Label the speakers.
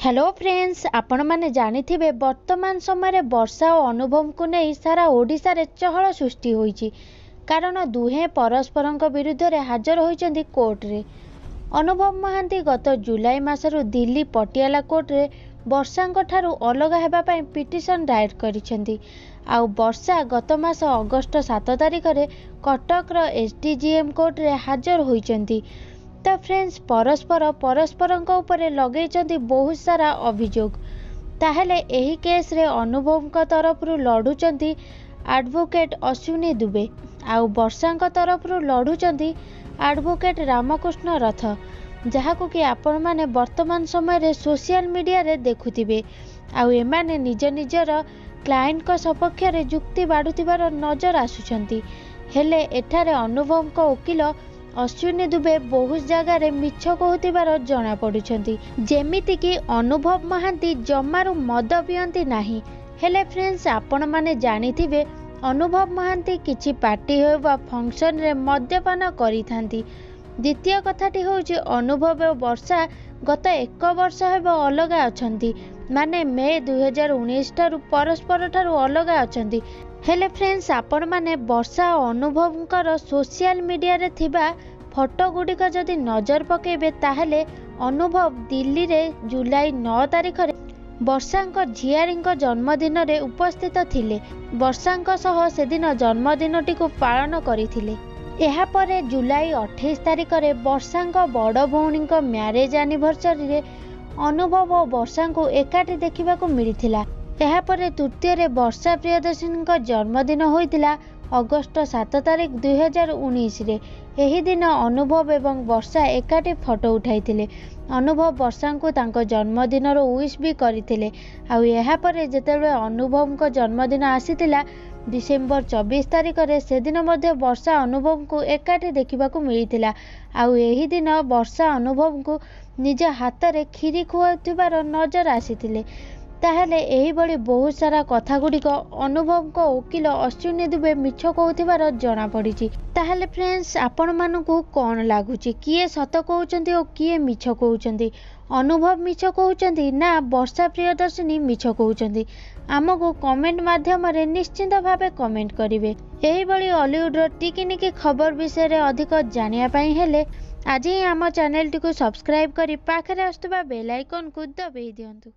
Speaker 1: Hello friends, आपण माने जानिथिबे वर्तमान समय वर्षा और अनुभव को नहीं सारा ओडिशा रे चहल सृष्टि होईची। कारण दुहे परस्पर विरुद्ध रे हाजर होईचंदी कोर्ट रे। अनुभव महांती गत जुलाई मासरु दिल्ली पटियाला कोर्ट रे वर्षांक ठारू अलगा हेबा पई पिटिशन दायर करिसेंती। आउ वर्षा गत मास अगस्त 7 तारिख रे कटक रो एसडीजीएम कोर्ट रे हाजर होईचंती। तो फ्रेंड्स, परस्पर उपरे लगेइचंती बहुत सारा अभियोग। ताहेले एही केस रे अनुभव तरफ लड़ुचंती एडवोकेट अश्विनी दुबे, आउ वर्षा तरफ लड़ुचंती एडवोकेट रामकृष्ण रथ, जहाकु कि आपण माने वर्तमान समय रे सोशल मीडिया रे देखुथिबे। आउ एमाने निज निजर क्लाइंट को सपक्ष रे जुक्ति बाडुथिबार नजर आसुचंती। हेले एठारे अनुभव को वकील अश्विनी दुबे बहुत जगह रे मिछ कहूथिबार जना पड़ुछंती। जेमिति कि अनुभव महांती जमारू मद पियंती नाही। हेले फ्रेंड्स, आपण माने जानिथिबे अनुभव महांती किछि पार्टी हो बा फंक्शन रे मद्यपान करिथांती। द्वितीय कथाटी होउछि अनुभव और वर्षा गत 1 वर्ष हेबो अलगा अछंती, माने मे 2019 ठारू परस्पर ठारू अलगा अछंती। हेले फ्रेंड्स, आपण माने वर्षा और अनुभव सोशल मीडिया रे थिबा फोटो गुड़िक जदि नजर पकेबे ताहले अनुभव दिल्ली रे जुलाई 9 तारिख रे वर्षांक झियारींक जन्मदिन रे उपस्थित थिले। वर्षांक सह सेदिन जन्मदिनटी को पालन करिथिले। एहा परे जुलाई 28 तारिख रे वर्षांक बड़ भौणींक मैरेज एनिवर्सरी रे अनुभव और वर्षांक एकाठी देखिबाकू मिलिथिला। एहा परे तृतीय रे वर्षा प्रियदर्शिनी जन्मदिन होइतिला अगस्त 7 तारिख 2019 रे। एही दिन अनुभव एवं वर्षा एकाठी फोटो उठाइथिले। अनुभव वर्षा को तांको जन्मदिन रो विश भी करथिले। आउ एहा परे जेतेबेले अनुभव को जन्मदिन आसीतिला डिसेम्बर 24 तारिख रे सेदिन मध्ये वर्षा अनुभव को एकाठी देखिबाकू मिलिथिला। आउ एही दिन वर्षा अनुभव को निज हाथ रे खीरी खुआउथिबार नजर आसीथिले। ताहले एही बड़ी बहुत सारा कथा गुड़िक अनुभव को वकील अश्विनी दुबे मिछ कहूथिबार जना पड़िछि। ताहले फ्रेंड्स, आपण मानकू कोन लागुछि, किए सत कहउचंती और किए मिछ कहउचंती? अनुभव मिछ कहउचंती ना वर्षा प्रियदर्शिनी मिछ कहउचंती? आमको कमेंट माध्यम रे निश्चिंत भावे कमेंट करिवे। एही बड़ी हॉलीवुड रो टिकिनिकी खबर विषय रे अधिक जानिया पई हेले आज ही आम चैनल टी को सब्सक्राइब करी पाखरे आस्तुबा बेल आइकन को दबाई दियंतु।